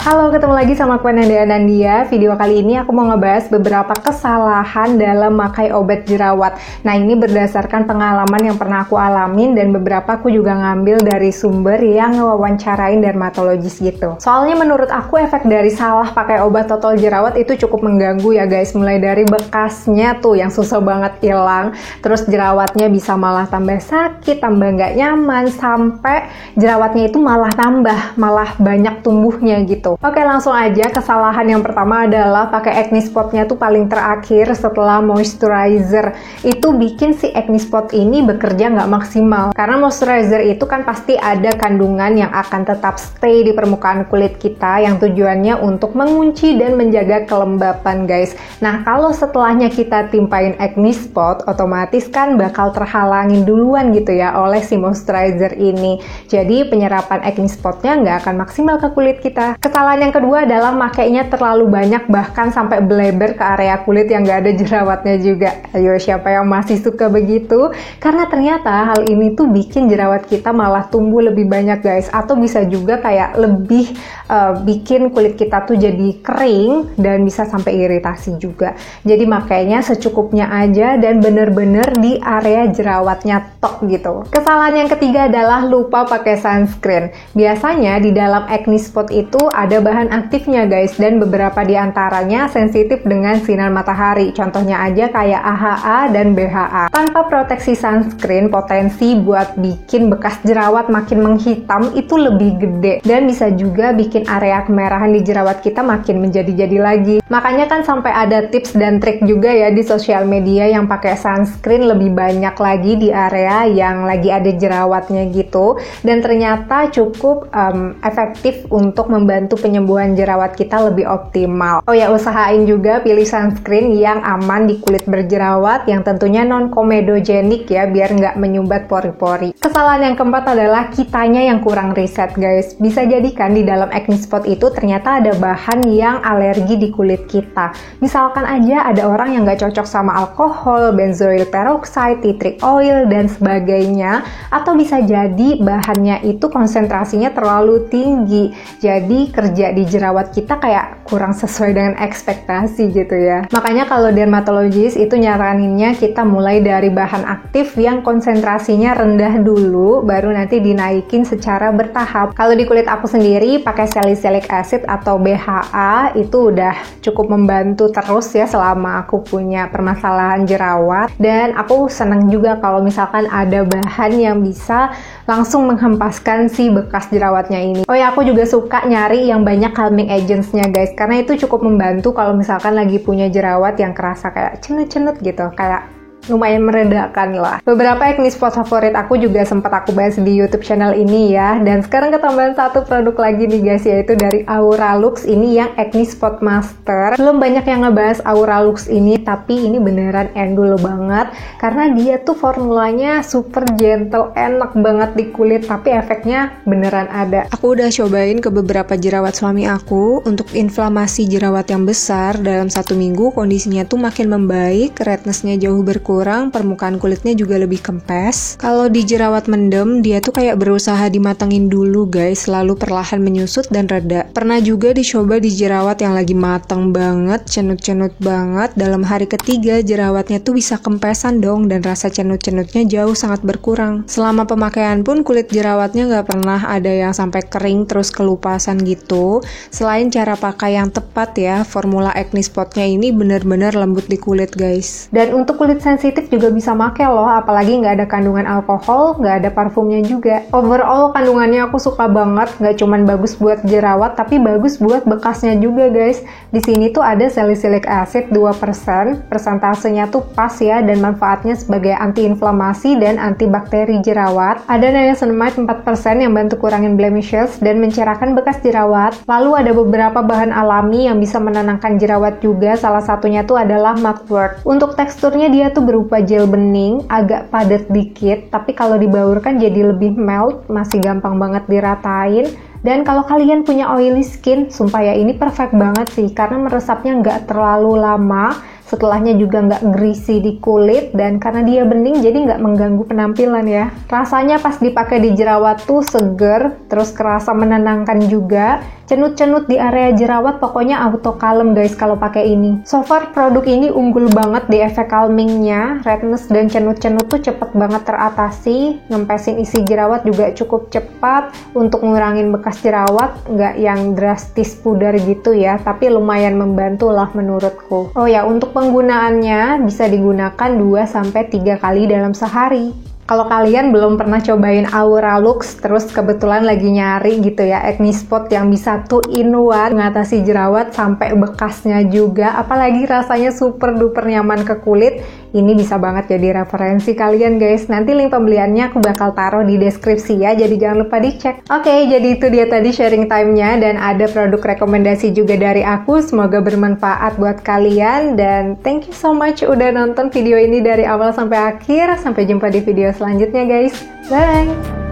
Halo, ketemu lagi sama aku Anandia. Video kali ini aku mau ngebahas beberapa kesalahan dalam memakai obat jerawat. Nah, ini berdasarkan pengalaman yang pernah aku alamin dan beberapa aku juga ngambil dari sumber yang ngewawancarain dermatologis gitu. Soalnya menurut aku efek dari salah pakai obat total jerawat itu cukup mengganggu ya guys. Mulai dari bekasnya tuh yang susah banget hilang, terus jerawatnya bisa malah tambah sakit, tambah nggak nyaman, sampai jerawatnya itu malah malah banyak tumbuhnya gitu. Oke, langsung aja. Kesalahan yang pertama adalah pakai acne spotnya tuh paling terakhir setelah moisturizer. Itu bikin si acne spot ini bekerja nggak maksimal. Karena moisturizer itu kan pasti ada kandungan yang akan tetap stay di permukaan kulit kita yang tujuannya untuk mengunci dan menjaga kelembapan guys. Nah, kalau setelahnya kita timpain acne spot, otomatis kan bakal terhalangin duluan gitu ya oleh si moisturizer ini. Jadi penyerapan acne spotnya nggak akan maksimal ke kulit kita. Kesalahan yang kedua adalah makainya terlalu banyak, bahkan sampai bleber ke area kulit yang nggak ada jerawatnya juga. Ayo, siapa yang masih suka begitu? Karena ternyata hal ini tuh bikin jerawat kita malah tumbuh lebih banyak guys, atau bisa juga kayak lebih bikin kulit kita tuh jadi kering dan bisa sampai iritasi juga. Jadi makainya secukupnya aja dan bener-bener di area jerawatnya tok gitu. Kesalahan yang ketiga adalah lupa pakai sunscreen. Biasanya di dalam acne spot itu ada bahan aktifnya guys, dan beberapa diantaranya sensitif dengan sinar matahari. Contohnya aja kayak AHA dan BHA. Tanpa proteksi sunscreen, potensi buat bikin bekas jerawat makin menghitam itu lebih gede, dan bisa juga bikin area kemerahan di jerawat kita makin menjadi-jadi lagi. Makanya kan sampai ada tips dan trik juga ya di sosial media yang pakai sunscreen lebih banyak lagi di area yang lagi ada jerawatnya gitu, dan ternyata cukup efektif untuk membantu penyembuhan jerawat kita lebih optimal. Oh ya, usahain juga pilih sunscreen yang aman di kulit berjerawat, yang tentunya non-komedogenik ya, biar nggak menyumbat pori-pori. Kesalahan yang keempat adalah kitanya yang kurang riset guys. Bisa jadi kan di dalam acne spot itu ternyata ada bahan yang alergi di kulit kita. Misalkan aja ada orang yang nggak cocok sama alkohol, benzoyl peroxide, tea tree oil, dan sebagainya. Atau bisa jadi bahannya itu konsentrasinya terlalu tinggi, jadi kerja di jerawat kita kayak kurang sesuai dengan ekspektasi gitu ya. Makanya kalau dermatologis itu nyaraninnya kita mulai dari bahan aktif yang konsentrasinya rendah dulu, baru nanti dinaikin secara bertahap. Kalau di kulit aku sendiri pakai salicylic acid atau BHA itu udah cukup membantu terus ya selama aku punya permasalahan jerawat, dan aku seneng juga kalau misalkan ada bahan yang bisa langsung menghempaskan si bekas jerawatnya ini. Oh ya, aku juga suka nyari yang banyak calming agentsnya guys, karena itu cukup membantu kalau misalkan lagi punya jerawat yang kerasa kayak cenut-cenut gitu, kayak lumayan meredakan lah. Beberapa acne spot favorit aku juga sempat aku bahas di YouTube channel ini ya, dan sekarang ketambahan satu produk lagi nih guys, yaitu dari Auralux. Ini yang acne spot master. Belum banyak yang ngebahas Auralux ini, tapi ini beneran endul banget karena dia tuh formulanya super gentle, enak banget di kulit, tapi efeknya beneran ada. Aku udah cobain ke beberapa jerawat suami aku. Untuk inflamasi jerawat yang besar, dalam 1 minggu kondisinya tuh makin membaik, rednessnya jauh berkurang, permukaan kulitnya juga lebih kempes. Kalau di jerawat mendem, dia tuh kayak berusaha dimatengin dulu guys, lalu perlahan menyusut dan reda. Pernah juga dicoba di jerawat yang lagi mateng banget, cenut-cenut banget. Dalam hari ketiga, jerawatnya tuh bisa kempesan dong, dan rasa cenut-cenutnya jauh sangat berkurang. Selama pemakaian pun kulit jerawatnya nggak pernah ada yang sampai kering terus kelupasan gitu. Selain cara pakai yang tepat ya, formula acne spotnya ini bener-bener lembut di kulit guys. Dan untuk kulit sensitif juga bisa make loh, apalagi nggak ada kandungan alkohol, nggak ada parfumnya juga. Overall kandungannya aku suka banget, nggak cuman bagus buat jerawat, tapi bagus buat bekasnya juga guys. Di sini tuh ada salicylic acid 2%, persentasenya tuh pas ya, dan manfaatnya sebagai anti-inflamasi dan antibakteri jerawat. Ada niacinamide 4% yang bantu kurangin blemishes dan mencerahkan bekas jerawat. Lalu ada beberapa bahan alami yang bisa menenangkan jerawat juga, salah satunya tuh adalah mugwort. Untuk teksturnya dia tuh berupa gel bening, agak padat dikit, tapi kalau dibaurkan jadi lebih melt, masih gampang banget diratain. Dan kalau kalian punya oily skin, sumpah ya ini perfect banget sih, karena meresapnya nggak terlalu lama, setelahnya juga nggak greasy di kulit, dan karena dia bening jadi nggak mengganggu penampilan ya. Rasanya pas dipakai di jerawat tuh seger, terus kerasa menenangkan juga. Cenut-cenut di area jerawat pokoknya auto kalem guys kalau pakai ini. So far produk ini unggul banget di efek calmingnya, redness dan cenut-cenut tuh cepet banget teratasi, ngempesin isi jerawat juga cukup cepat, untuk ngurangin bekas jerawat nggak yang drastis pudar gitu ya, tapi lumayan membantu lah menurutku. Oh ya, untuk penggunaannya bisa digunakan 2-3 kali dalam sehari. Kalau kalian belum pernah cobain Aura Lux, terus kebetulan lagi nyari gitu ya acne spot yang bisa 2-in-1 mengatasi jerawat sampai bekasnya juga, apalagi rasanya super duper nyaman ke kulit, ini bisa banget jadi referensi kalian guys. Nanti link pembeliannya aku bakal taruh di deskripsi ya, jadi jangan lupa dicek. Oke, jadi itu dia tadi sharing time-nya, dan ada produk rekomendasi juga dari aku. Semoga bermanfaat buat kalian, dan thank you so much udah nonton video ini dari awal sampai akhir. Sampai jumpa di video selanjutnya guys. Bye!